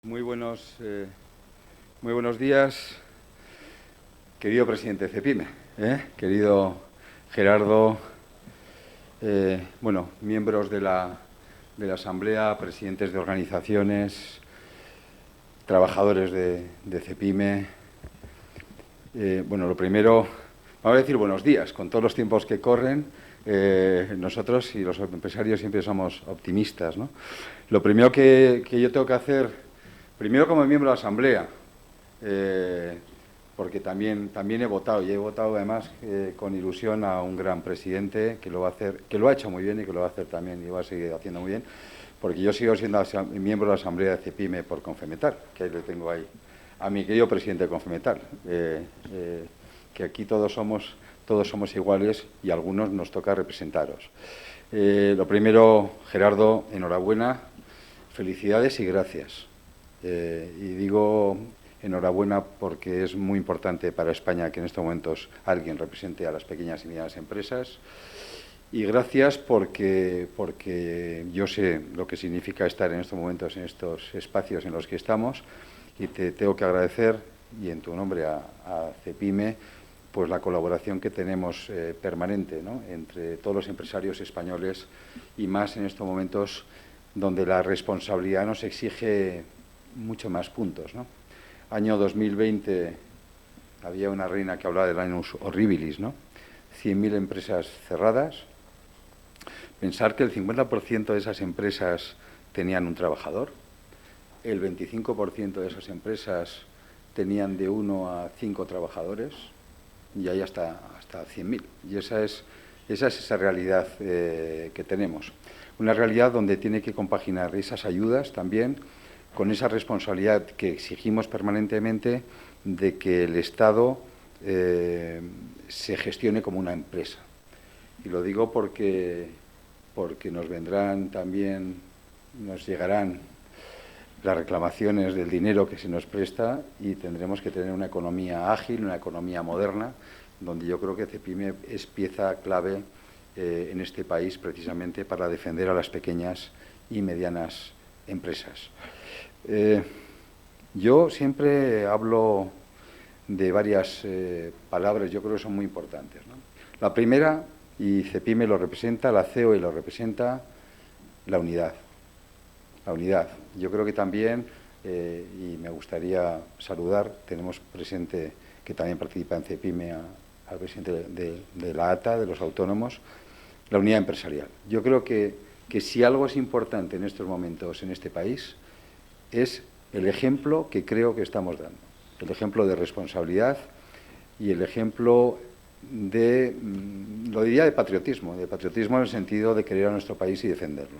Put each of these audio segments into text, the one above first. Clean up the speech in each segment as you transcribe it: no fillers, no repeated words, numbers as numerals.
Muy buenos días, querido presidente de CEPIME, querido Gerardo, miembros de la Asamblea, presidentes de organizaciones, trabajadores de CEPIME. Lo primero, vamos a decir buenos días, con todos los tiempos que corren. Nosotros y los empresarios siempre somos optimistas, ¿no? Lo primero que yo tengo que hacer, primero como miembro de la Asamblea, porque también he votado, y he votado además con ilusión a un gran presidente que lo va a hacer, que lo ha hecho muy bien y que lo va a hacer también y va a seguir haciendo muy bien, porque yo sigo siendo miembro de la Asamblea de CEPIME por Confemetal, que ahí le tengo ahí, a mi querido presidente de Confemetal, que aquí todos somos iguales y a algunos nos toca representaros. Lo primero, Gerardo, enhorabuena, felicidades y gracias. Y digo enhorabuena porque es muy importante para España que en estos momentos alguien represente a las pequeñas y medianas empresas. Y gracias porque yo sé lo que significa estar en estos momentos, en estos espacios en los que estamos, y te tengo que agradecer, y en tu nombre a CEPIME, pues la colaboración que tenemos permanente, ¿no?, entre todos los empresarios españoles, y más en estos momentos donde la responsabilidad nos exige mucho más puntos, ¿no? Año 2020, había una reina que hablaba del annus horribilis, ¿no? 100.000 empresas cerradas. Pensar que el 50% de esas empresas tenían un trabajador, el 25% de esas empresas tenían de 1 a 5 trabajadores, y hay hasta 100.000. Y esa es esa realidad que tenemos. Una realidad donde tiene que compaginar esas ayudas también con esa responsabilidad que exigimos permanentemente de que el Estado se gestione como una empresa. Y lo digo porque nos vendrán también, nos llegarán las reclamaciones del dinero que se nos presta, y tendremos que tener una economía ágil, una economía moderna, donde yo creo que CEPIME es pieza clave en este país, precisamente para defender a las pequeñas y medianas empresas. Yo siempre hablo de varias palabras, yo creo que son muy importantes, ¿no? La primera, y CEPIME lo representa, la COE lo representa, la unidad. La unidad. Yo creo que también, y me gustaría saludar, tenemos presente que también participa en CEPIME al presidente de la ATA, de los autónomos, la unidad empresarial. Yo creo que si algo es importante en estos momentos en este país, es el ejemplo que creo que estamos dando, el ejemplo de responsabilidad y el ejemplo de, lo diría, de patriotismo en el sentido de querer a nuestro país y defenderlo.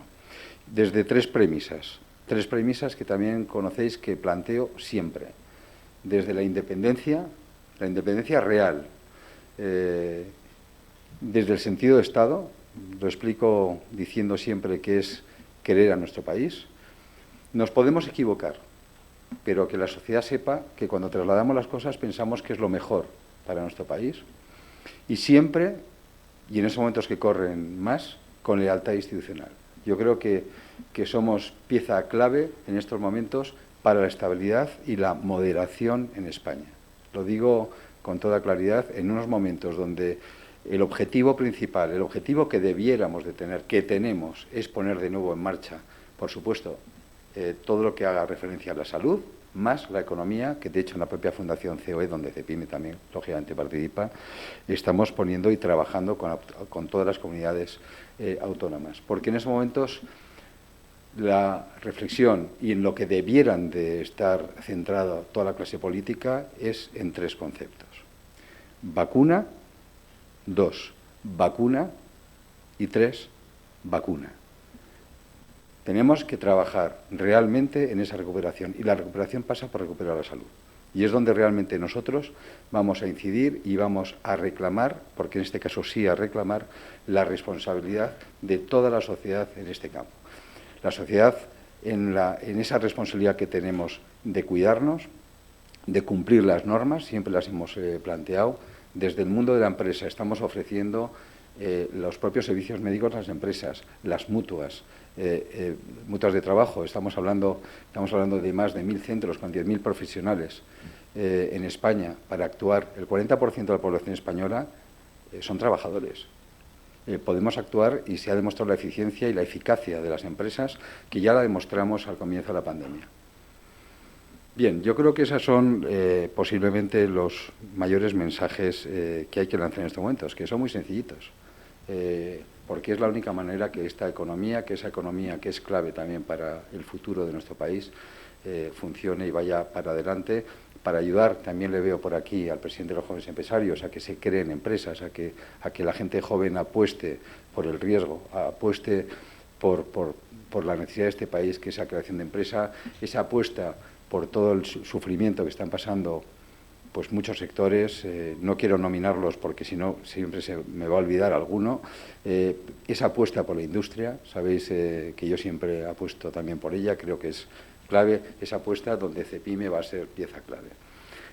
Desde tres premisas que también conocéis, que planteo siempre. Desde la independencia real, desde el sentido de Estado, lo explico diciendo siempre que es querer a nuestro país. Nos podemos equivocar, pero que la sociedad sepa que cuando trasladamos las cosas pensamos que es lo mejor para nuestro país, y siempre, y en esos momentos que corren más, con lealtad institucional. Yo creo que somos pieza clave en estos momentos para la estabilidad y la moderación en España. Lo digo con toda claridad, en unos momentos donde el objetivo principal, el objetivo que debiéramos de tener, que tenemos, es poner de nuevo en marcha, por supuesto, todo lo que haga referencia a la salud, más la economía, que de hecho en la propia Fundación COE, donde CEPIME también, lógicamente, participa, estamos poniendo y trabajando con todas las comunidades autónomas. Porque en esos momentos la reflexión, y en lo que debieran de estar centrada toda la clase política, es en tres conceptos. Vacuna, 2, vacuna, y 3, vacuna. Tenemos que trabajar realmente en esa recuperación, y la recuperación pasa por recuperar la salud. Y es donde realmente nosotros vamos a incidir y vamos a reclamar, porque en este caso sí a reclamar, la responsabilidad de toda la sociedad en este campo. La sociedad en esa responsabilidad que tenemos de cuidarnos, de cumplir las normas, siempre las hemos planteado. Desde el mundo de la empresa estamos ofreciendo los propios servicios médicos de las empresas, las mutuas, mutuas de trabajo. Estamos hablando de más de 1.000 centros con 10.000 profesionales en España para actuar. El 40% de la población española son trabajadores. Podemos actuar y se ha demostrado la eficiencia y la eficacia de las empresas, que ya la demostramos al comienzo de la pandemia. Bien, yo creo que esos son posiblemente los mayores mensajes que hay que lanzar en estos momentos, que son muy sencillitos, porque es la única manera que esa economía que es clave también para el futuro de nuestro país, funcione y vaya para adelante. Para ayudar, también le veo por aquí al presidente de los jóvenes empresarios a que se creen empresas, a que la gente joven apueste por el riesgo, apueste por la necesidad de este país, que es la creación de empresa, esa apuesta por todo el sufrimiento que están pasando pues muchos sectores. No quiero nominarlos porque si no siempre se me va a olvidar alguno. Esa apuesta por la industria, sabéis que yo siempre apuesto también por ella, creo que es clave esa apuesta, donde CEPIME va a ser pieza clave.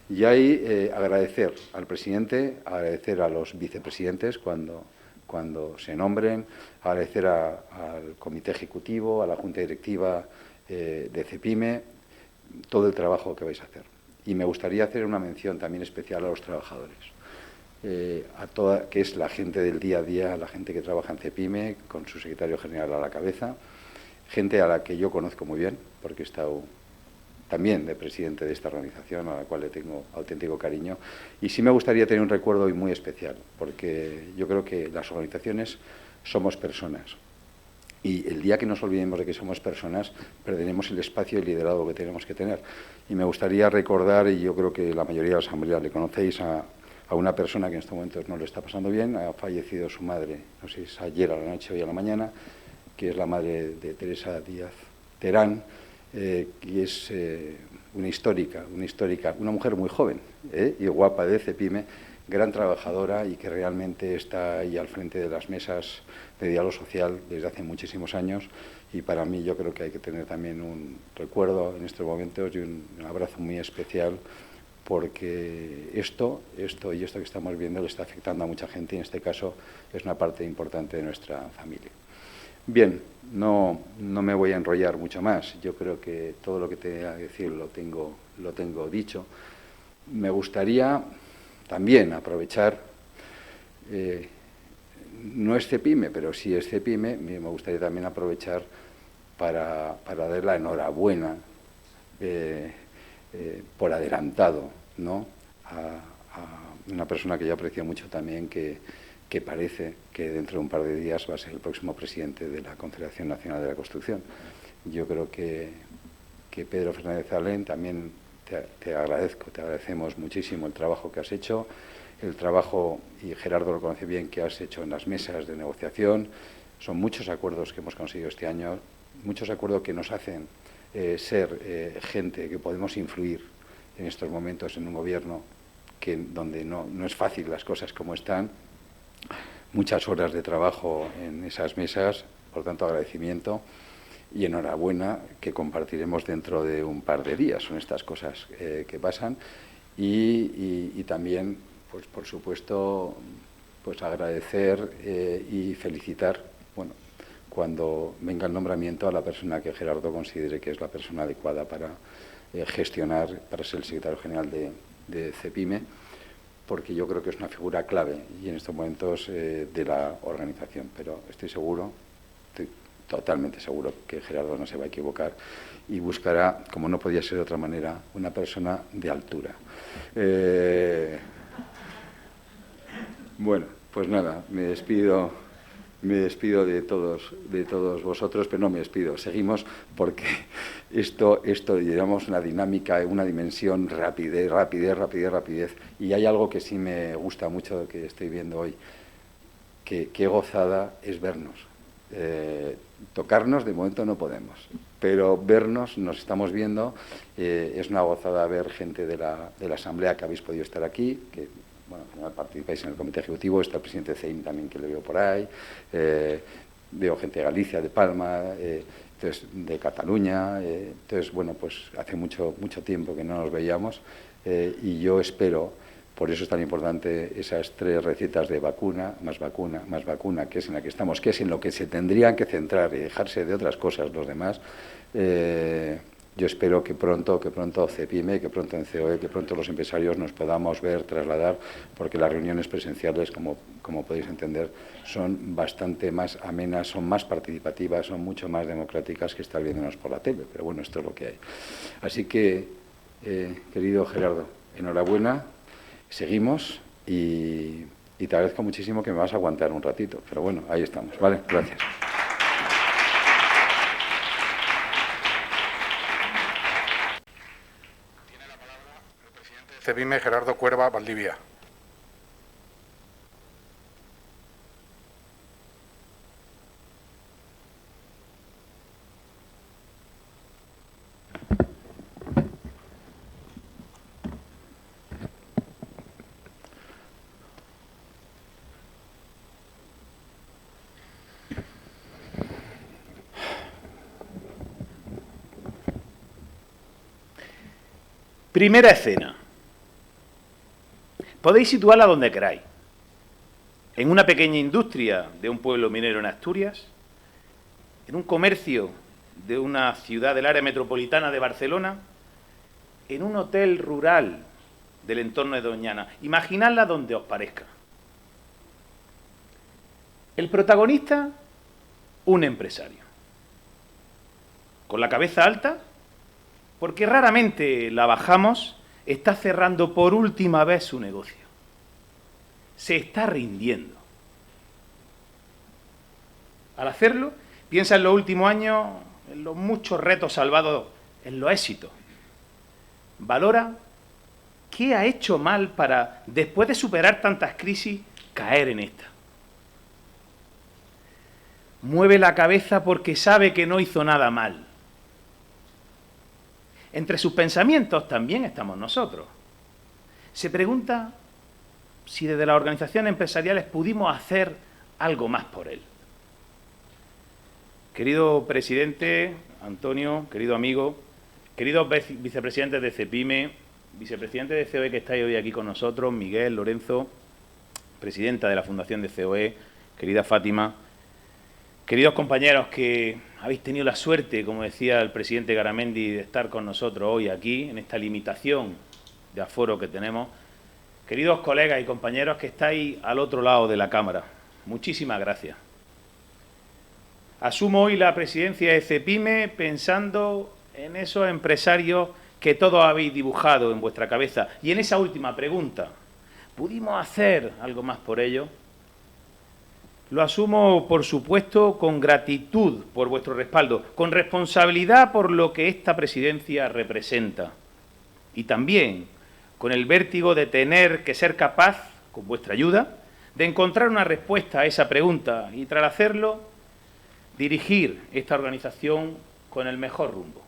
Y ahí agradecer al presidente, agradecer a los vicepresidentes cuando se nombren, agradecer al comité ejecutivo, a la junta directiva de CEPIME, todo el trabajo que vais a hacer. Y me gustaría hacer una mención también especial a los trabajadores, a toda, que es la gente del día a día, la gente que trabaja en CEPIME, con su secretario general a la cabeza, gente a la que yo conozco muy bien, porque he estado también de presidente de esta organización, a la cual le tengo auténtico cariño. Y sí me gustaría tener un recuerdo hoy muy especial, porque yo creo que las organizaciones somos personas. Y el día que nos olvidemos de que somos personas, perderemos el espacio y el liderazgo que tenemos que tener. Y me gustaría recordar, y yo creo que la mayoría de la Asamblea le conocéis, a una persona que en estos momentos no le está pasando bien. Ha fallecido su madre, no sé si es ayer a la noche o hoy a la mañana, que es la madre de Teresa Díaz Terán, que es una histórica, una mujer muy joven y guapa de CEPIME, gran trabajadora y que realmente está ahí al frente de las mesas de diálogo social desde hace muchísimos años. Y para mí yo creo que hay que tener también un recuerdo en estos momentos y un abrazo muy especial, porque esto que estamos viendo le está afectando a mucha gente, y en este caso es una parte importante de nuestra familia. Bien, no me voy a enrollar mucho más. Yo creo que todo lo que tenga que decir lo tengo dicho. Me gustaría también aprovechar, no es CEPIME, pero sí es CEPIME, me gustaría también aprovechar para dar la enhorabuena por adelantado, ¿no?, a una persona que yo aprecio mucho también, que parece que dentro de un par de días va a ser el próximo presidente de la Confederación Nacional de la Construcción. Yo creo que Pedro Fernández Alén, también te agradecemos muchísimo el trabajo que has hecho, el trabajo, y Gerardo lo conoce bien, que has hecho en las mesas de negociación. Son muchos acuerdos que hemos conseguido este año, muchos acuerdos que nos hacen ser gente que podemos influir en estos momentos en un gobierno donde no es fácil las cosas como están. Muchas horas de trabajo en esas mesas, por tanto agradecimiento y enhorabuena, que compartiremos dentro de un par de días. Son estas cosas que pasan. Y también, pues por supuesto, pues agradecer y felicitar, bueno, cuando venga el nombramiento, a la persona que Gerardo considere que es la persona adecuada para gestionar, para ser el secretario general de CEPIME, porque yo creo que es una figura clave y en estos momentos de la organización. Pero estoy totalmente seguro que Gerardo no se va a equivocar y buscará, como no podía ser de otra manera, una persona de altura. Bueno, pues nada, me despido de todos vosotros, pero no me despido, seguimos, porque esto digamos, una dinámica, una dimensión, rapidez, y hay algo que sí me gusta mucho que estoy viendo hoy, que qué gozada es vernos. Tocarnos de momento no podemos, pero vernos, nos estamos viendo. Es una gozada ver gente de la Asamblea que habéis podido estar aquí, que bueno, al final participáis en el comité ejecutivo. Está el presidente de CEIM también, que le veo por ahí. Veo gente de Galicia, de Palma, entonces, de Cataluña. Entonces, bueno, pues hace mucho tiempo que no nos veíamos, y yo espero Por eso es tan importante esas 3 recetas de vacuna, más vacuna, que es en la que estamos, que es en lo que se tendrían que centrar y dejarse de otras cosas los demás. Yo espero que pronto CEPIME, que pronto en COE, que pronto los empresarios nos podamos ver, trasladar, porque las reuniones presenciales, como podéis entender, son bastante más amenas, son más participativas, son mucho más democráticas que estar viéndonos por la tele. Pero bueno, esto es lo que hay. Así que, querido Gerardo, enhorabuena, seguimos y te agradezco muchísimo que me vas a aguantar un ratito. Pero bueno, ahí estamos, ¿vale? Gracias. CEPIME, Gerardo Cuerva, Valdivia. Primera escena. Podéis situarla donde queráis. En una pequeña industria de un pueblo minero en Asturias, en un comercio de una ciudad del área metropolitana de Barcelona, en un hotel rural del entorno de Doñana. Imaginadla donde os parezca. El protagonista, un empresario. Con la cabeza alta, porque raramente la bajamos, está cerrando por última vez su negocio. Se está rindiendo. Al hacerlo, piensa en los últimos años, en los muchos retos salvados, en los éxitos. Valora qué ha hecho mal para, después de superar tantas crisis, caer en esta. Mueve la cabeza porque sabe que no hizo nada mal. Entre sus pensamientos también estamos nosotros. Se pregunta si desde las organizaciones empresariales pudimos hacer algo más por él. Querido presidente Antonio, querido amigo, queridos vicepresidentes de CEPIME, vicepresidente de COE que estáis hoy aquí con nosotros, Miguel, Lorenzo, presidenta de la Fundación de COE, querida Fátima, queridos compañeros que habéis tenido la suerte, como decía el presidente Garamendi, de estar con nosotros hoy aquí, en esta limitación de aforo que tenemos. Queridos colegas y compañeros que estáis al otro lado de la Cámara, muchísimas gracias. Asumo hoy la presidencia de CEPIME pensando en esos empresarios que todos habéis dibujado en vuestra cabeza. Y en esa última pregunta, ¿pudimos hacer algo más por ellos? Lo asumo, por supuesto, con gratitud por vuestro respaldo, con responsabilidad por lo que esta presidencia representa y también con el vértigo de tener que ser capaz, con vuestra ayuda, de encontrar una respuesta a esa pregunta y, tras hacerlo, dirigir esta organización con el mejor rumbo.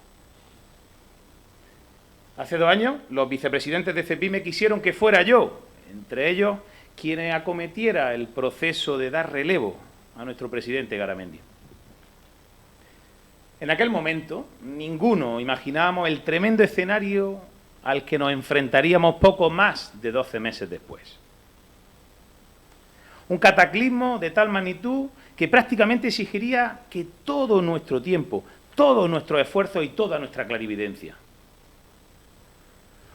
Hace 2 años, los vicepresidentes de CEPIME quisieron que fuera yo, entre ellos, quien acometiera el proceso de dar relevo a nuestro presidente Garamendi. En aquel momento, ninguno imaginábamos el tremendo escenario al que nos enfrentaríamos poco más de 12 meses después. Un cataclismo de tal magnitud que prácticamente exigiría que todo nuestro tiempo, todos nuestros esfuerzos y toda nuestra clarividencia.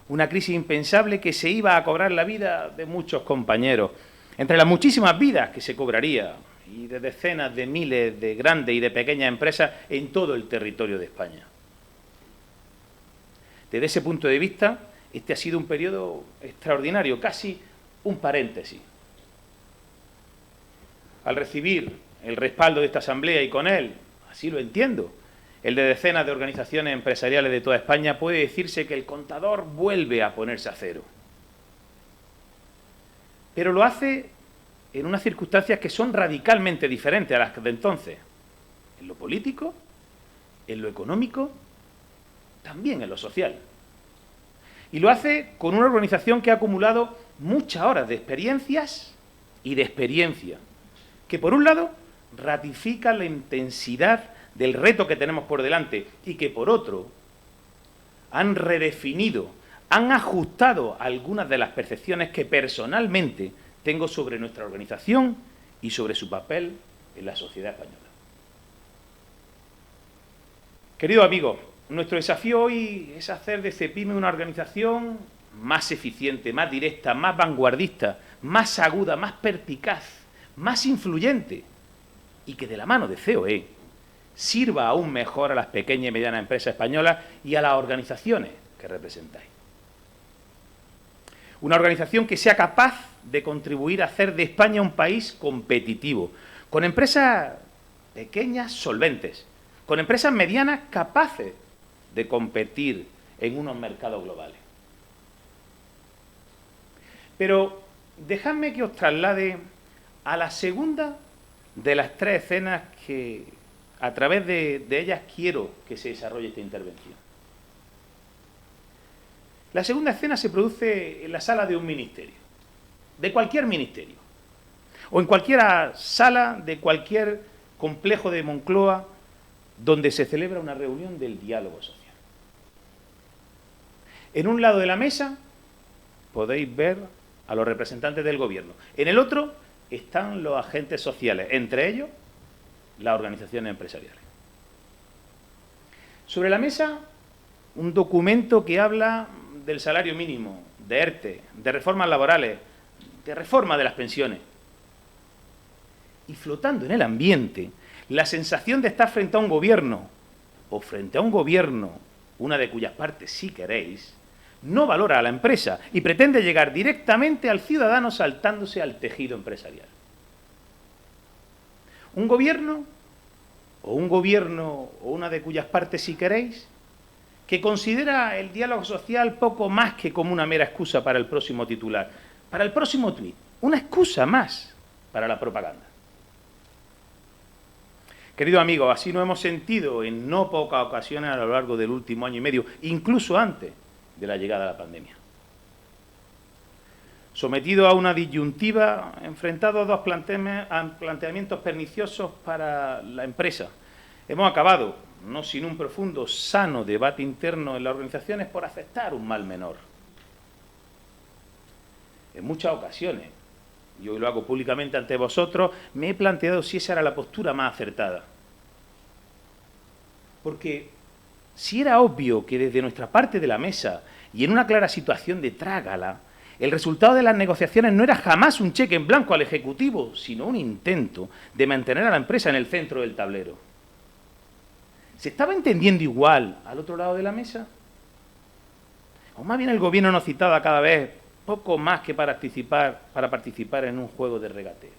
Una crisis impensable que se iba a cobrar la vida de muchos compañeros, entre las muchísimas vidas que se cobraría, y de decenas de miles de grandes y de pequeñas empresas en todo el territorio de España. Desde ese punto de vista, este ha sido un periodo extraordinario, casi un paréntesis. Al recibir el respaldo de esta Asamblea y con él, así lo entiendo, el de decenas de organizaciones empresariales de toda España, puede decirse que el contador vuelve a ponerse a cero. Pero lo hace en unas circunstancias que son radicalmente diferentes a las de entonces. En lo político, en lo económico, también en lo social. Y lo hace con una organización que ha acumulado muchas horas de experiencias y de experiencia, que por un lado ratifica la intensidad del reto que tenemos por delante y que por otro han redefinido, han ajustado algunas de las percepciones que personalmente tengo sobre nuestra organización y sobre su papel en la sociedad española. Queridos amigos, nuestro desafío hoy es hacer de CEPIME una organización más eficiente, más directa, más vanguardista, más aguda, más perspicaz, más influyente y que de la mano de COE sirva aún mejor a las pequeñas y medianas empresas españolas y a las organizaciones que representáis. Una organización que sea capaz de contribuir a hacer de España un país competitivo, con empresas pequeñas solventes, con empresas medianas capaces de competir en unos mercados globales. Pero dejadme que os traslade a la segunda de las tres escenas que a través de ellas quiero que se desarrolle esta intervención. La segunda escena se produce en la sala de un ministerio, de cualquier ministerio, o en cualquier sala de cualquier complejo de Moncloa donde se celebra una reunión del diálogo social. En un lado de la mesa podéis ver a los representantes del gobierno. En el otro están los agentes sociales, entre ellos las organizaciones empresariales. Sobre la mesa, un documento que habla del salario mínimo, de ERTE, de reformas laborales, de reforma de las pensiones. Y flotando en el ambiente, la sensación de estar frente a un gobierno, o frente a un gobierno, una de cuyas partes, si queréis, no valora a la empresa y pretende llegar directamente al ciudadano saltándose al tejido empresarial. Un gobierno, o una de cuyas partes, si queréis, que considera el diálogo social poco más que como una mera excusa para el próximo titular, para el próximo tuit, una excusa más para la propaganda. Queridos amigos, así nos hemos sentido en no pocas ocasiones a lo largo del último año y medio, incluso antes de la llegada de la pandemia. Sometido a una disyuntiva, enfrentado a dos planteamientos perniciosos para la empresa, hemos acabado, no sin un profundo, sano debate interno en las organizaciones, por aceptar un mal menor. En muchas ocasiones, y hoy lo hago públicamente ante vosotros, me he planteado si esa era la postura más acertada. Porque si era obvio que desde nuestra parte de la mesa, y en una clara situación de trágala, el resultado de las negociaciones no era jamás un cheque en blanco al Ejecutivo, sino un intento de mantener a la empresa en el centro del tablero. ¿Se estaba entendiendo igual al otro lado de la mesa? O más bien el gobierno nos citaba cada vez poco más que para participar en un juego de regateo.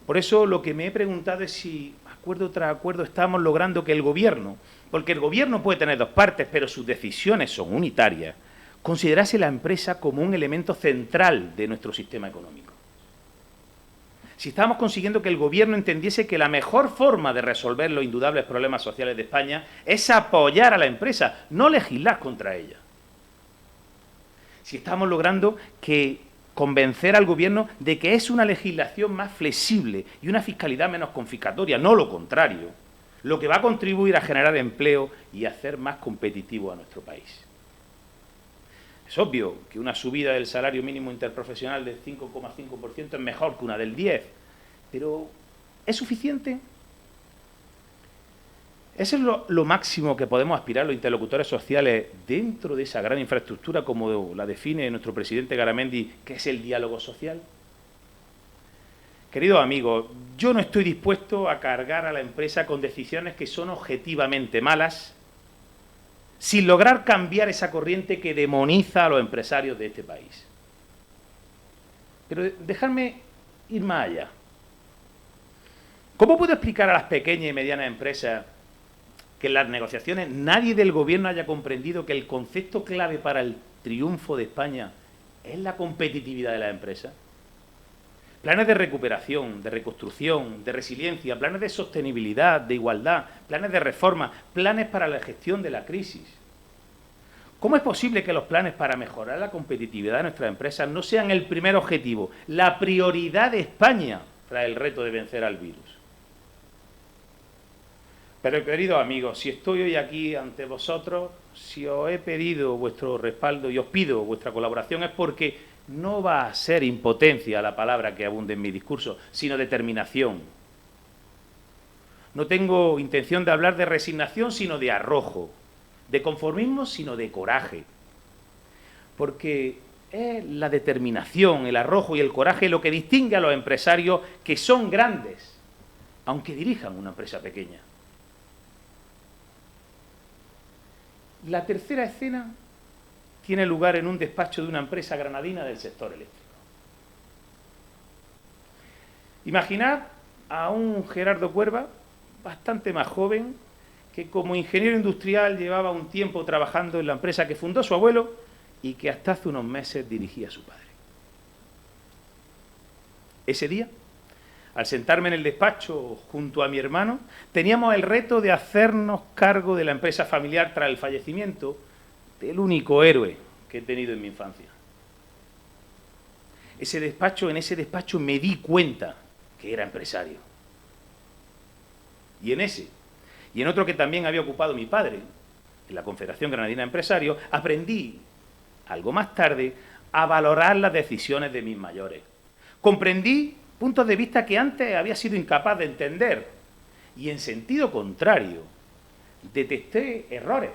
Por eso lo que me he preguntado es si, acuerdo tras acuerdo, estamos logrando que el gobierno, porque el gobierno puede tener dos partes, pero sus decisiones son unitarias, considerase la empresa como un elemento central de nuestro sistema económico. Si estamos consiguiendo que el gobierno entendiese que la mejor forma de resolver los indudables problemas sociales de España es apoyar a la empresa, no legislar contra ella. Si estamos logrando convencer al gobierno de que es una legislación más flexible y una fiscalidad menos confiscatoria, no lo contrario, lo que va a contribuir a generar empleo y a hacer más competitivo a nuestro país. Es obvio que una subida del salario mínimo interprofesional del 5,5% es mejor que una del 10%, pero ¿es suficiente? ¿Eso es lo máximo que podemos aspirar los interlocutores sociales dentro de esa gran infraestructura, como la define nuestro presidente Garamendi, que es el diálogo social? Queridos amigos, yo no estoy dispuesto a cargar a la empresa con decisiones que son objetivamente malas, sin lograr cambiar esa corriente que demoniza a los empresarios de este país. Pero dejadme ir más allá. ¿Cómo puedo explicar a las pequeñas y medianas empresas que en las negociaciones nadie del gobierno haya comprendido que el concepto clave para el triunfo de España es la competitividad de las empresas? Planes de recuperación, de reconstrucción, de resiliencia, planes de sostenibilidad, de igualdad, planes de reforma, planes para la gestión de la crisis. ¿Cómo es posible que los planes para mejorar la competitividad de nuestras empresas no sean el primer objetivo, la prioridad de España tras el reto de vencer al virus? Pero, queridos amigos, si estoy hoy aquí ante vosotros, si os he pedido vuestro respaldo y os pido vuestra colaboración, es porque no va a ser impotencia la palabra que abunde en mi discurso, sino determinación. No tengo intención de hablar de resignación, sino de arrojo, de conformismo, sino de coraje. Porque es la determinación, el arrojo y el coraje lo que distingue a los empresarios que son grandes, aunque dirijan una empresa pequeña. La tercera escena tiene lugar en un despacho de una empresa granadina del sector eléctrico. Imaginad a un Gerardo Cuerva, bastante más joven, que como ingeniero industrial llevaba un tiempo trabajando en la empresa que fundó su abuelo y que hasta hace unos meses dirigía a su padre. Ese día, al sentarme en el despacho junto a mi hermano, teníamos el reto de hacernos cargo de la empresa familiar tras el fallecimiento del único héroe que he tenido en mi infancia. En ese despacho me di cuenta que era empresario. Y en ese, y en otro que también había ocupado mi padre, en la Confederación Granadina de Empresarios, aprendí, algo más tarde, a valorar las decisiones de mis mayores. Comprendí puntos de vista que antes había sido incapaz de entender. Y en sentido contrario, detecté errores,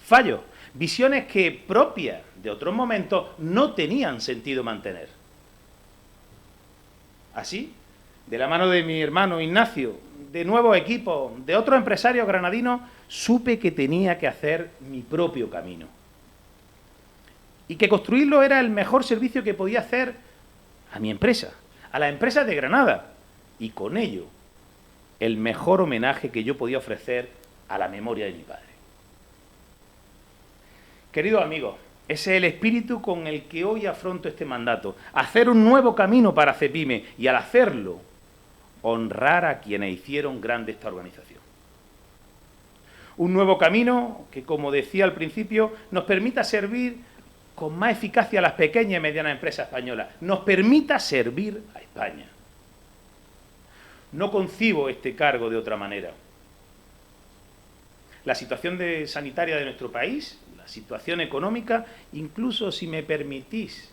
fallos, visiones que, propias de otros momentos, no tenían sentido mantener. Así, de la mano de mi hermano Ignacio, de nuevos equipos, de otros empresarios granadinos, supe que tenía que hacer mi propio camino. Y que construirlo era el mejor servicio que podía hacer a mi empresa, a las empresas de Granada, y con ello el mejor homenaje que yo podía ofrecer a la memoria de mi padre. Queridos amigos, ese es el espíritu con el que hoy afronto este mandato, hacer un nuevo camino para CEPIME y, al hacerlo, honrar a quienes hicieron grande esta organización. Un nuevo camino que, como decía al principio, nos permita servir con más eficacia a las pequeñas y medianas empresas españolas, nos permita servir a España. No concibo este cargo de otra manera. La situación sanitaria de nuestro país, la situación económica, incluso, si me permitís,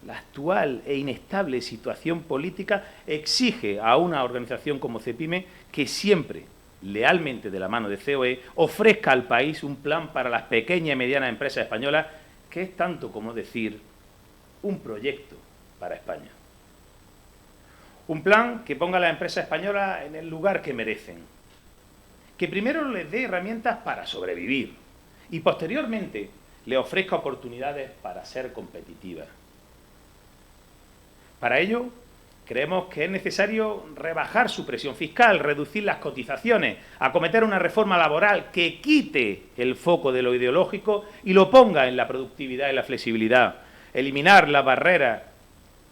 la actual e inestable situación política, exige a una organización como CEPIME que siempre, lealmente de la mano de COE, ofrezca al país un plan para las pequeñas y medianas empresas españolas, que es tanto como decir un proyecto para España. Un plan que ponga a las empresas españolas en el lugar que merecen, que primero les dé herramientas para sobrevivir y posteriormente les ofrezca oportunidades para ser competitivas. Para ello, creemos que es necesario rebajar su presión fiscal, reducir las cotizaciones, acometer una reforma laboral que quite el foco de lo ideológico y lo ponga en la productividad y la flexibilidad, eliminar las barreras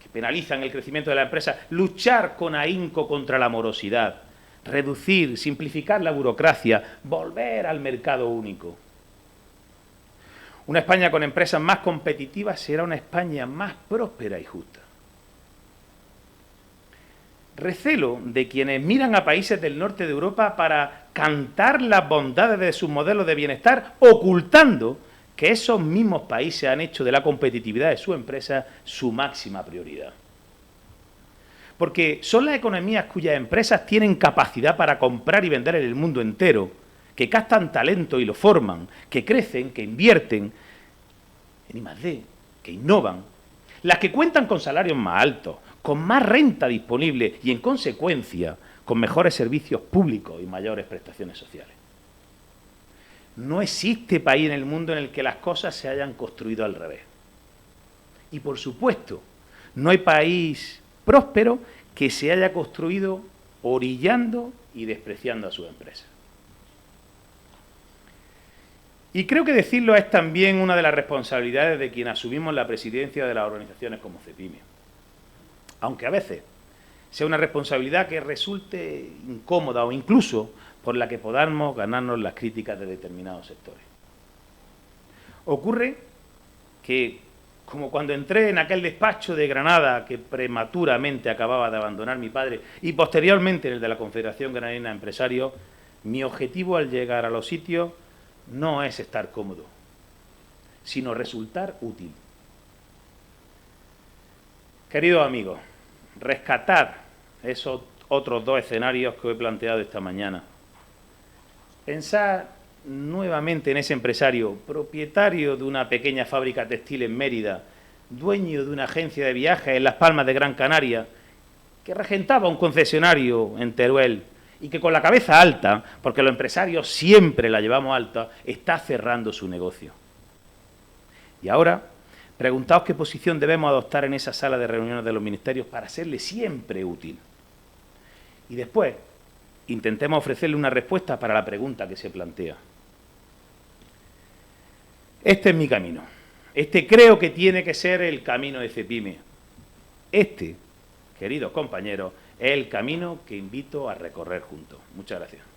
que penalizan el crecimiento de la empresa, luchar con ahínco contra la morosidad, reducir, simplificar la burocracia, volver al mercado único. Una España con empresas más competitivas será una España más próspera y justa. Recelo de quienes miran a países del norte de Europa para cantar las bondades de sus modelos de bienestar, ocultando que esos mismos países han hecho de la competitividad de su empresa su máxima prioridad. Porque son las economías cuyas empresas tienen capacidad para comprar y vender en el mundo entero, que captan talento y lo forman, que crecen, que invierten en I+D, que innovan, las que cuentan con salarios más altos, con más renta disponible y, en consecuencia, con mejores servicios públicos y mayores prestaciones sociales. No existe país en el mundo en el que las cosas se hayan construido al revés. Y, por supuesto, no hay país próspero que se haya construido orillando y despreciando a sus empresas. Y creo que decirlo es también una de las responsabilidades de quienes asumimos la presidencia de las organizaciones como CEPIME. Aunque a veces sea una responsabilidad que resulte incómoda o incluso por la que podamos ganarnos las críticas de determinados sectores. Ocurre que, como cuando entré en aquel despacho de Granada que prematuramente acababa de abandonar mi padre y posteriormente en el de la Confederación Granadina de Empresarios, Mi objetivo al llegar a los sitios no es estar cómodo, sino resultar útil. Queridos amigos, rescatar esos otros dos escenarios que os he planteado esta mañana. Pensar nuevamente en ese empresario, propietario de una pequeña fábrica textil en Mérida, dueño de una agencia de viajes en Las Palmas de Gran Canaria, que regentaba un concesionario en Teruel y que con la cabeza alta, porque los empresarios siempre la llevamos alta, está cerrando su negocio. Y ahora, preguntaos qué posición debemos adoptar en esa sala de reuniones de los ministerios para serle siempre útil. Y después, intentemos ofrecerle una respuesta para la pregunta que se plantea. Este es mi camino. Este creo que tiene que ser el camino de CEPIME. Este, queridos compañeros, es el camino que invito a recorrer juntos. Muchas gracias.